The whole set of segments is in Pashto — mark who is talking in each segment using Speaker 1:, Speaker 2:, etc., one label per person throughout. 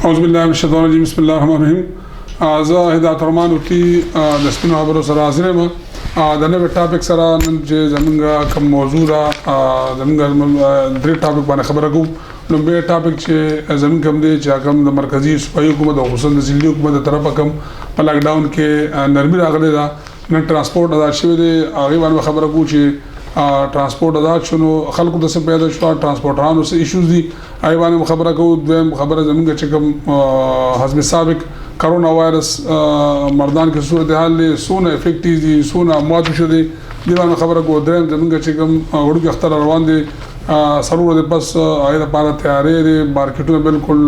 Speaker 1: اعوذ بالله من الشیطان الرجیم بسم الله الرحمن الرحیم. زه هدایت الرحمن وتی د سپینو خبرو سره حاضر یم د نوې ټاپک سره نن چې زمونږ کوم موضوع را زمونږ درې ټاپک باندې خبره کوم. لومبه ټاپک چې زمونږ کوم دی چې کوم د مرکزی صوبایي حکومت او خصوصا د ضلعي حکومت د طرفه کوم په لاک ډاون کې نرمي راغلې ده نن ترانسپورت آزاد شوی دی هغه باندې خبره کوو چې ترانسپورت آزاد شنو خلکو د څه پیدا شو ترانسپورټرانو څه ایشوز دي هغه باندې خبره کوو. دویم خبره زمونږ چې کوم حزب سابق کرونا وایرس مردان کې صورتحال له سونه افیکټ دي سونه اموات شو دي دی باندې خبره کوو. دریم زمونږ چې کوم وړو اختر روان دي سرور د پس هغه لپاره تیارې دي مارکیټونه بالکل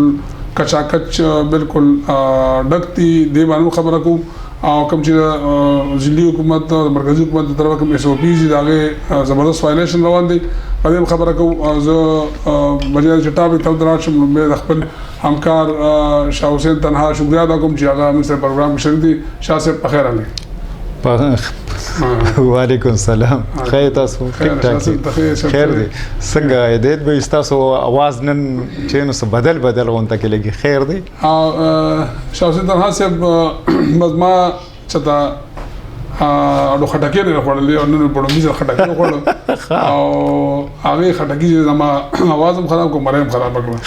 Speaker 1: کچاکچ بالکل ډکتی دی باندې خبره کوو. او کوم چې ضلعي حکومت او مرکزی حکومت د طرفه کوم اس او پی دي داغه زبردست وایلیشن روان دي په دې خبره کوو. زه بجای چې ټاپک ته دراشم نو د خپل همکار شاه حسین تنها شکریا ادا کوم چې هغه موږ سره پروګرام کې شریک دي. شاه صاحب په خیر راغلی.
Speaker 2: وعلیکم السلام. خیر تاسو ټیک ټاک خیر دی څنګه هدایت به تاسو आवाज نن چې نو بدل غونته کې لګي خیر دی.
Speaker 1: شاه حسین تنها صاحب مزما چتا اډو خټکی نه خوړلې او نن په ډومې خټکی خوړل او هغه خټکی زما आवाज هم خراب کوم مریم خراب کړل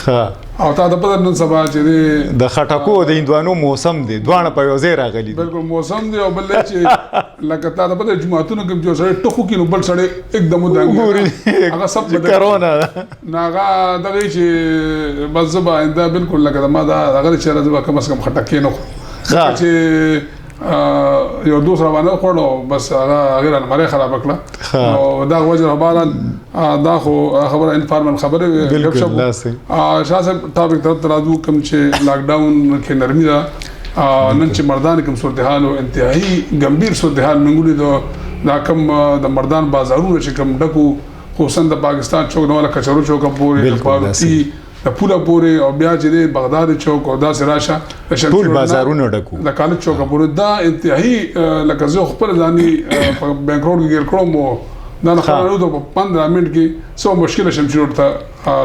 Speaker 1: او تا د پدر نن سبا چې
Speaker 2: د خټکو د هندوانو موسم دی دوانه په یو ځای راغلي
Speaker 1: بالکل موسم دی او بل چې لکه تا د پدر جمعهتونو کې جو سره ټکو کې نو بل سره एकदम ودانګي هغه سب
Speaker 2: کرونا
Speaker 1: ناغه دغه چې مزبا انده بالکل لکه ما دا هغه چې راځه کم اس کم خټکی نه چې یو دوسرا باندې خوړو بس هغه غیر المره خراب کړه او دا وجه باندې دا خو خبره انفارمل خبره
Speaker 2: بالکل
Speaker 1: شاه صاحب ټاپک تر ترادو کوم چې لاک ډاون کې نرمي ده نن چې مردان کوم صورتحال او انتهایی ګمبیر صورتحال منګولې دا کوم د مردان بازارونه چې کوم ډکو خصوصا د پاکستان چوک نو کچرو چوک پورې پاروتی د پوله پورې او بیا چې د بغداد چوک او دا سراشه
Speaker 2: ټول بازارونه ډکو
Speaker 1: د کالج چوک پورې دا انتهایی لکه زه خپل ځاني په بانک روډ کې ګر کړم دا نه خبرو ته 15 منټ کې څو مشکل شمشیر ته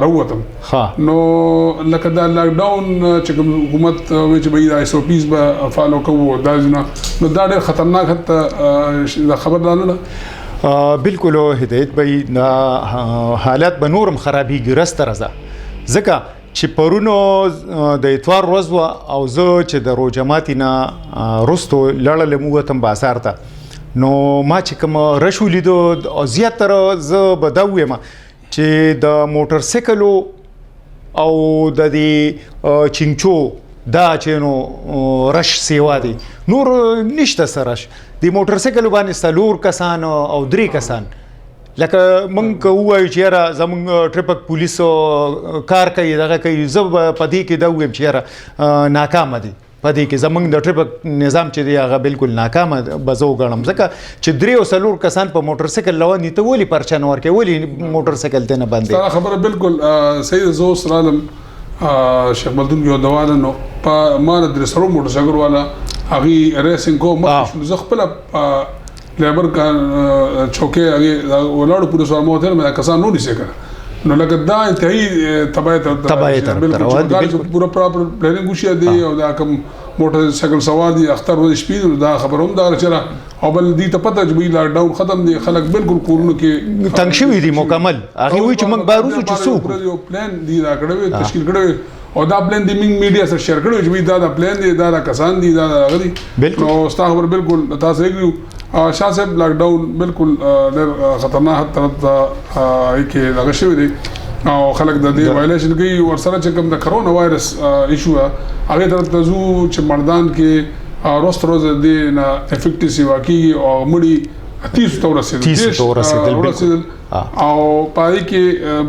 Speaker 1: راووتم نو لکه دا لاک ډاون چې حکومت وی چې به اس او پیز به فالو کوو دا نو دا ډېر خطرناک حتی خبردارونه
Speaker 2: بالکل هدایت به حالت به نورم خرابېږي رسته رضا ځکه چې پرونو د اتوار ورځ او زه چې د روجماتي نه رستو لړلم وتم بازار ته نو ما چې کوم رشو لیدو او زیاتره زه به دا وایم چې د موټر سایکلو او د دې چینچو دا چې نو رش سیوا دي نور نشته سرش د موټر سایکلو باندې سلور کسان او درې کسان لکه مونږ وایو چې یاره زمونږ ټریفک پولیسو کار کوي دغه کوي زه په دې کې دا وایم چې یاره ناکامه دي په دې کې زمونږ د ټریفک نظام چې دی هغه بالکل ناکامه به زه وګڼم ځکه چې درې او څلور کسان په موټر سایکل روان دي ته ولې پرچه نه ورکوې ولې موټر سایکل ته نه باندې
Speaker 1: ستا خبره بالکل صحیح زه اوس رالم شیخ ملدون یو دوانه نو په ما د درې سرو موټر سایکل والا هغې ریسنګ کو مخکې زه خپله لیبر کا چوکې هغه ولاړو پولیسو مو ته کسان نو نشي کړ نو لکه دا انتهایی تبعیت پورا پراپر پلانینګ وشي دی او دا کوم موټر سایکل سوار دي اختر ورځ شپې دا خبروم دا چې او بل دي ته پته چې لاک ډاون ختم دي خلک بالکل کورونو کې
Speaker 2: تنګ شوي دي مکمل هغه وی چې موږ باروزو چې څوک
Speaker 1: یو پلان دی دا کړو تشکیل کړو او دا پلان دی موږ میډیا سره شیر کړو چې دا پلان دی دا کسان دي دا غدي نو ستا خبر بالکل تاسو یې شاه صاحب لاک ډاون بالکل ډېر خطرناک طرف ته کې لګ شوی دی او خلک د دې وایلیشن کوي ورسره چې کوم د کرونا وایرس ایشو هغه طرف ته زو چې مردان کې روز د نه افیکټ سی واقعي او مړي 30 تورسید او پای کې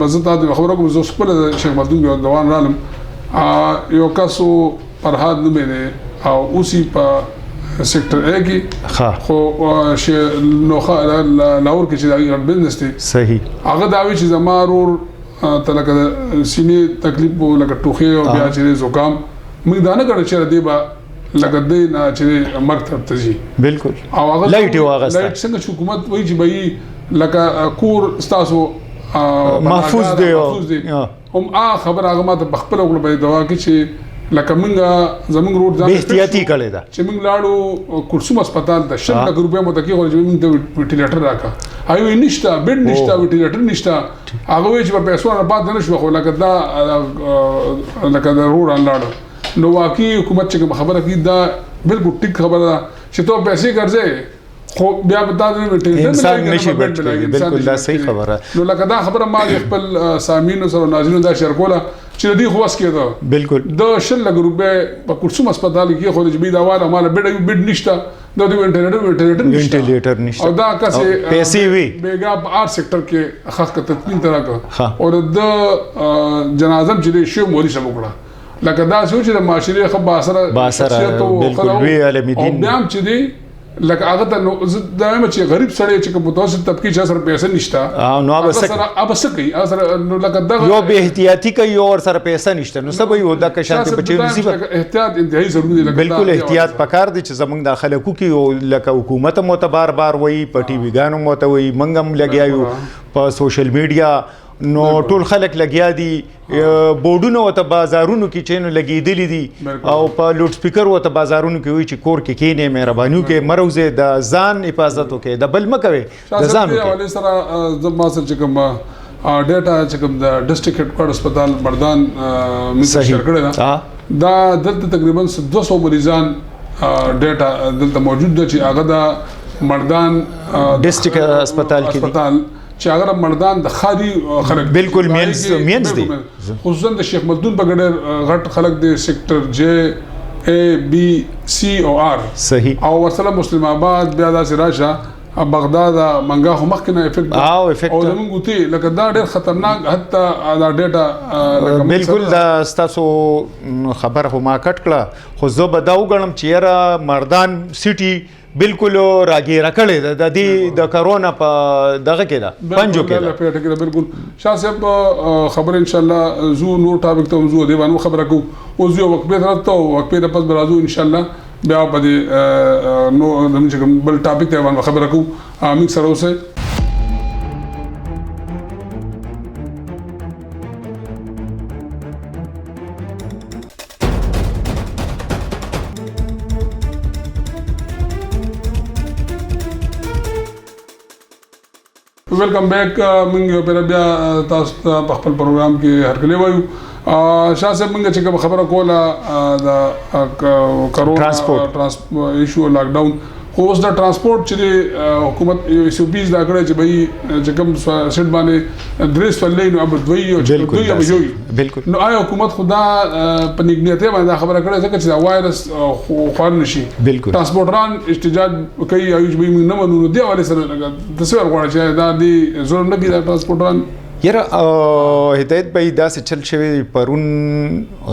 Speaker 1: بزتا د خبرو کوم زو خپل شیخ ملدون یو دوان رالم یو کاسو فرهاد نومې دی او اوسې په سیکټر اے کې خو نوخه لاور کې چې دا بزنس دی
Speaker 2: صحیح
Speaker 1: هغه دا وی چې زمارور تلکه سینې تکلیف لکه ټوخه او بیا چې زکام موږ دا نه کړو چې دی با لکه دی نه چې مرګ ته ځي
Speaker 2: بالکل
Speaker 1: او هغه
Speaker 2: لایټ واغسته
Speaker 1: لایټ څنګه حکومت وایي چې به لکه کور تاسو
Speaker 2: محفوظ دی
Speaker 1: هم خبر هغه ما ته بخپل وګړو په دوا کې چې لکه موږ زموږ روډ ځان
Speaker 2: به احتیاطي کړی ده
Speaker 1: چې موږ لاړو کورسوم هسپتال ته 100 لک روپیا مو تکي خو چې موږ د ویټیلیټر راکا هاي نشته بیډ نشته ویټیلیټر نشته هغه وی چې په پیسو نه پات نه شو خو لکه دا لکه دا روډ لاړو نو واقعي حکومت چې خبره کی دا بالکل ټیک خبره ده چې ته پیسې ګرځې خو بیا به دا
Speaker 2: انسان نشي بچ کېږي بالکل دا صحیح خبره
Speaker 1: نو لکه دا خبره ما خپل سامعینو سره ناظرینو دا شیر کوله چې دې خو واس کېده
Speaker 2: بالکل
Speaker 1: د 100 لک روپے په کورسوم هسپتال کې خو د بي دا والا مال بیډ نشته د وینټیلیټر نشته او دا کسه
Speaker 2: پیسې وي
Speaker 1: بیګا په آر سېکټر کې خاص کر تدفین ترا کا او د جنازه چې شی مولي سم وکړه لکه دا سوچ د معاشري خو
Speaker 2: باسره بالکل وی علم دین
Speaker 1: بیا چې دی لکه هغه ته نو دایم چې غریب سړی چې متوسط طبقه چې سره پیسې نشته
Speaker 2: نو
Speaker 1: اب سکی سره نو لکه دا
Speaker 2: یو به احتیاطي کوي او سره پیسې نشته نو سبا یو د کشانته بچي نصیب
Speaker 1: احتیاط انتهایی ضروری دی
Speaker 2: بالکل احتیاط پکار دي چې زمونږ د خلکو کې لکه حکومت معتبر بار وای په ټي وی ګانو متوي منګم لګیایو په سوشل میډیا نو ټول خلک لګیا دي بورډونه وته بازارونو کې چینو لګیدلې دي او په لوډ سپیکر وته بازارونو کې وي چې کور کې کینې مهرباني کې مروزه د ځان حفاظت وکړي د بل مکوي د ځان
Speaker 1: وکړي سره زما سره چې کوم ډیټا چې کوم د ډسټریکټ هډ هسپتال مردان مې شیر کړی دا دلته تقریبا 200 مریضان ډیټا دلته موجود دي چې هغه د مردان
Speaker 2: ډسټریکټ هسپتال کې
Speaker 1: چې هغه مردان د خالي خلک
Speaker 2: بالکل مینز دي
Speaker 1: خصوصا د شیخ ملدون په ګډر غټ خلک د سېکټر جے اے بی سی او آر
Speaker 2: صحیح
Speaker 1: او ورسره مسلم آباد بیا د راشه بغداد منګه هم مخکنه افیکټ او زمونږ ګوتی لکه دا ډېر خطرناک حتی دا ډیټا
Speaker 2: بالکل دا ستاسو خبر هم کټ کړه خو زه به دا وګڼم چې یاره مردان سټي بالکل راګیره کړې د دې د کرونا په دغه کې ده پنجو کې
Speaker 1: ده بالکل شاه صاحب خبر ان شاء الله زو نور ټاپک ته زو دی باندې خبره کو او زو وخت به راته وخت به پس برازو ان شاء الله بیا په دې نو دمن بل ټاپک ته باندې خبره کو امین سره اوسه ویلکم بیک موږ په بیا تاسو په خپل پروګرام کې هرکلی وایو شاه صاحب موږ چې کوم خبره کوله د کرونا ټرانسپورټ ایشو لاک ډاون خو اوس د ټرانسپورټ چې حکومت یو ایس او پیز دا کړی چې به چې کوم سیټ باندې درس فلې نو اب دوی او دوی اب یو
Speaker 2: بالکل
Speaker 1: نو آیا حکومت خدا په نیګنیته باندې خبره کړې ځکه چې دا وایرس خوان نشي
Speaker 2: بالکل
Speaker 1: ټرانسپورټران احتجاج کوي او چې به نه منو دی حواله سره د څه ورغواړي چې دا دی ظلم نه کوي ټرانسپورټران
Speaker 2: یاره هدایت به دا څه چل شوی پرون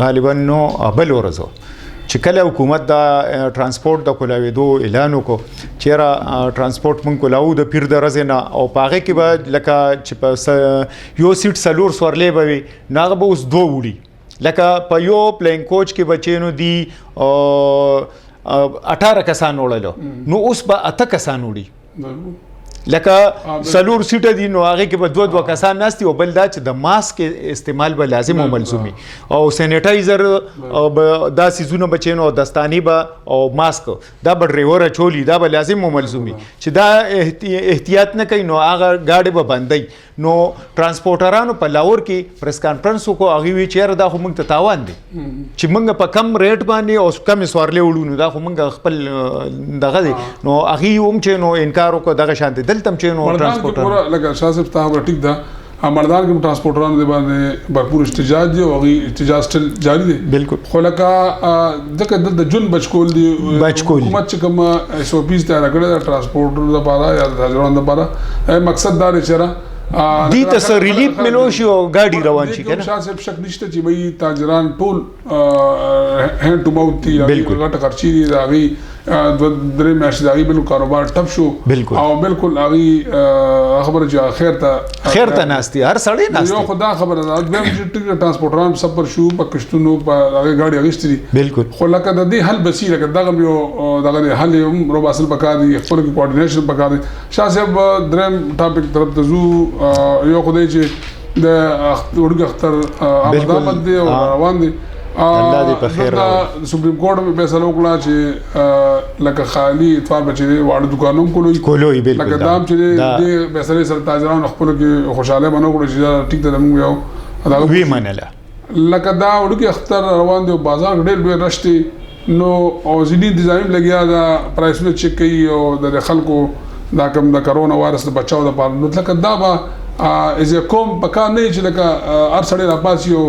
Speaker 2: غالبا نو ابل ورزو چې کله حکومت دا ترانسپورت د کولاویدو اعلان وکړو چیرې ترانسپورت مونږ کولاو د پیر د رزنه او پاغه کې به لکه چې په یو سیټ سلور سورلې به وي ناغه به اوس دوه وړي لکه په یو پلین کوچ کې بچینو دي 18 کسان وړلو نو اوس به 8 کسان وړي لکه سلور سیټه دي نو هغه کې به دوه کسان ناشتي او بل دا چې د ماسک استعمال به لازم او ملزومي او سینیټایزر او دا سيزونه بچینو دستانی به او ماسک دا به ډرایور چولی دا به لازم او ملزومي چې دا احتیاط نه کوي نو هغه گاډي به بندي نو ترانسپورټرانو په لاور کې پریس کانفرنس کو هغه وی چیرې دا خو موږ ته تاوان دي چې موږ په کم ریټ باندې او کم سوارلې وړو نو دا خو موږ خپل دغه دي نو هغه هم چې نو انکار وکړه دغه شانتي دلته چې نو
Speaker 1: ترانسپورټر لکه شاه صاحب ته ټیک ده مردان کې ترانسپورټرانو د باندې بھرپور احتجاج دی او احتجاج تل جاری دی
Speaker 2: بالکل
Speaker 1: خو لکه د جون بچکول دی حکومت چې کوم ایس او پیز ته راغله ترانسپورټر لپاره یا د تاجرانو لپاره مقصد دا لري
Speaker 2: دي ته ریلیف ملوشي او گاډي روان شي کنه
Speaker 1: شاه صاحب شک نشته چې وای تاجران ټول هند ټو ماوت دي غټ خرچي دي راغي درې میاشتې دغه بل کاروبار ټپ شو او بالکل هغه خبره چې خیر ته ناشتي
Speaker 2: هر سړی ناشتي
Speaker 1: یو خدا خبره ده د ترانسپورټران سفر شو په کشتونو په هغه گاډي اغشتري
Speaker 2: بالکل
Speaker 1: خو لکه د دې حل بسی لکه دغه یو دغه حل هم رو باسل پکا دي خپل کوارډینیشن پکا دي شاه صاحب درم ټاپک طرف ته زو یو خدای چې د ورګ اختر آمدامت دی او روان دي
Speaker 2: الله دې په خیر
Speaker 1: راوړي. سپریم کورټ فیصله وکړه چې لکه خالي اتفاق بچي واړه دکانونو
Speaker 2: کولوي بالکل
Speaker 1: لکه دام چې د فیصله سره تاجران خپل کې خوشاله بنو کړو چې ټیک ته موږ یو
Speaker 2: دا وی منله
Speaker 1: لکه دا وړوکی اختر روان دی بازار ډېر لوی رشتي نو او ځینې ډیزاین لګیا دا پرایسونه چک کوي او د خلکو دا کوم د کرونا وایرس د بچاو د پاره نو لکه دا به از کوم پکا نه چې لکه هر سړی راپاسي او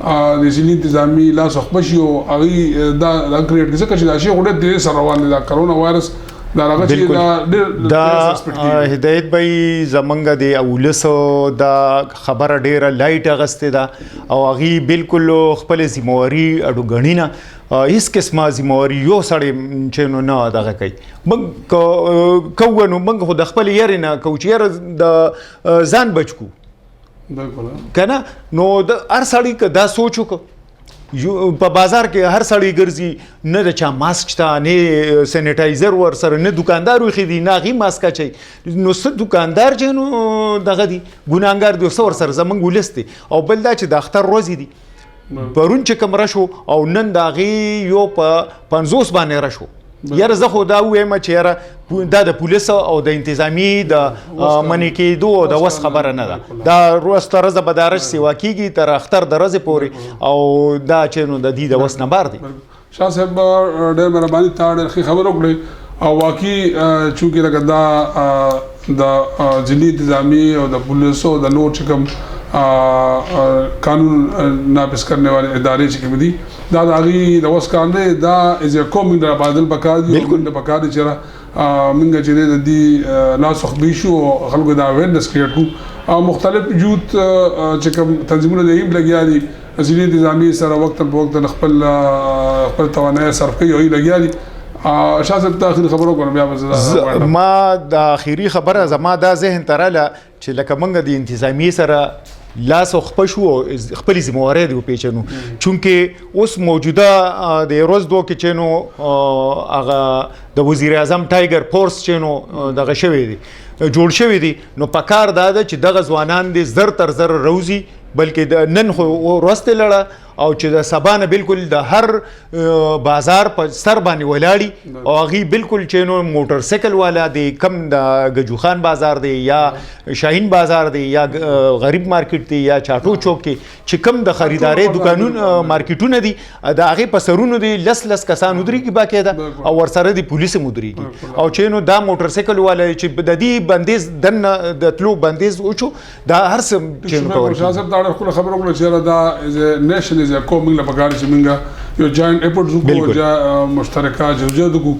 Speaker 1: د ځینې انتظامی لاس خپشي او هغه دا کریټ ځکه چې دا شی غوډه د سره روان دی دا کرونا وایرس دا راغی چې
Speaker 2: دا هدایت به زمونږ د اولسو دا خبره ډیره لایټ اغسته ده او هغه بالکل خپل ذمہواری اډو غنینا هیڅ قسمه ذمہواری یو سړی چې نه دغه کوي موږ کوونو موږ خو د خپل یاره نه کوچیر د ځان بچکو کنه نو د هر سړی که دا سوچو کو په بازار کې هر سړی ګرځي نه د چا ماسک شته نه سینیټایزر ور سره نه دکاندار وخی دي نه غي ماسک چي نو څه دکاندار چې نو دغه دي ګوناګار دي ور سره زمونږ ولستي او بل دا چې د اختر ورځ دي پرون چې کوم راشو او نن دا غي یو په 50 باندې راشو یاره زه خو دا وایم چې یاره دا د پولیس او د انتظامی د منې کېدو او د وس خبره نه ده دا روز تر ورځې به دا رش سیوا کېږي تر اختر د ورځې پورې او دا چې نو د دې د وس نه بار دی
Speaker 1: شاه صاحب ډېر مهرباني تا ډېر ښه خبره وکړې او واقعي چونکې لکه دا د ځینې انتظامی او د پولیس او د نور چې کوم قانون نافذ کرنے والے ادارے چې کوم دي دا د هغې د وس کار دی دا از کوم د بادل پکار دي بالکل د پکار دي چې موږ چې د دې لاس خبي شو خلکو دا اویرنس کریټ کو مختلف یوت چې کوم تنظیمونه د ایم لګیا دي ځینې انتظامی سره وخت په وخت خپل توانایي صرف کوي او لګیا دي شاه صاحب ته اخري خبرو کوم بیا
Speaker 2: ما د اخري خبره زما دا ذهن تراله چې لکه موږ د انتظامی سره لاس خپشو خپل ذمہواری دی پیچنو چونکه اوس موجوده د روز دوه کې چینو هغه د وزیر اعظم ټایګر فورس چینو دغه شوی دی جوړ شوی دی نو پکار دا چې دغه ځوانان دي زر تر زر روزي بلکې د نن خو ورسته لړه او چې د سبانه بالکل د هر بازار په سر باندې ولاړی او هغه بالکل چینو موټر سایکل والا دی کم د گجوخان بازار دی یا شاهین بازار دی یا غریب مارکیټ دی یا چاټو چوک کې چې کم د خریداري دکانونو مارکیټونه دي د هغه په سرونو دی لس کسان ودري کی باقاعده او ورسره دی پولیس مدري او چینو دا موټر سایکل والا چې د دې بندیز دنه د تلو بندیز اوچو دا هر څه چینو
Speaker 1: کوي دا خپل خبرو وکړه چې دا نېشنل از کوم موږ په کار چې موږ یو جاینټ اپورټ وکړو یا مشترکه جوجو دغه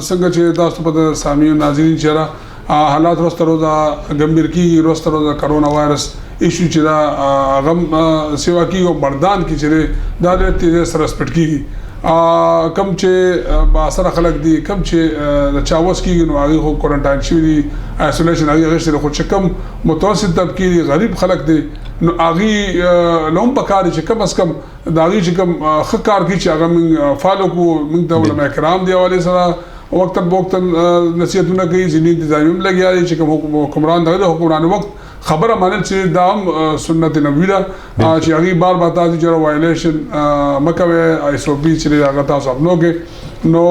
Speaker 1: څنګه چې تاسو په سامعین ناظرین چې حالات روز روزه ګمبیر کی روز روزه کرونا وایرس ایشو چې دا غم سیوا کی او بردان کی چې دا د تیز سره سپټ کیږي کم چې با سره خلک دي کم چې د چاوس کیږي نو هغه خو کوارنټاین شوی دي آیسولیشن هغه غشتره خو چې کم متوسط طبقه غریب خلک دي نو هغه لوم پکاري چې کم از کم دا هغه چې کم خکار کی چې هغه من فالو کو من د علماء کرام دی حواله سره وقت نصیحتونه کوي ځینې انتظامی لګیا دي چې کوم حکمران دغه حکمران وخت خبره مانل چې دا سنت نبوی ده چې هغه بار بتا دي چې وایلیشن مکوي ایس او پی چې هغه تاسو خپلو کې نو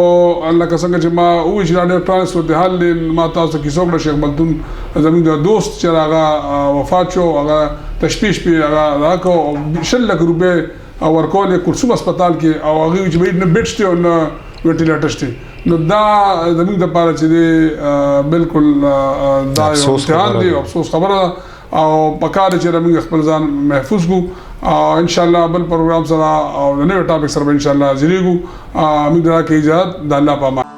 Speaker 1: الله کا څنګه چې ما او چې دا ټرانسفر د حل ما تاسو کې څوک شیخ ملتون زموږ دوست چې هغه وفات شو هغه تشپیش په هغه راکو 1 لک روپے ورکول کورسوم هسپتال کې او هغه چې نه بیډ شته او نه وینټیلیټر شته نو دا زموږ د پاره چې بالکل دا یو امتحان دی افسوس خبره او پکاره چې موږ خپل ځان محفوظ کو ان شاء الله بل پروګرام سره او نوې ټاپک سره ان شاء الله زیریګو موږ دا کې اجازه د الله په امان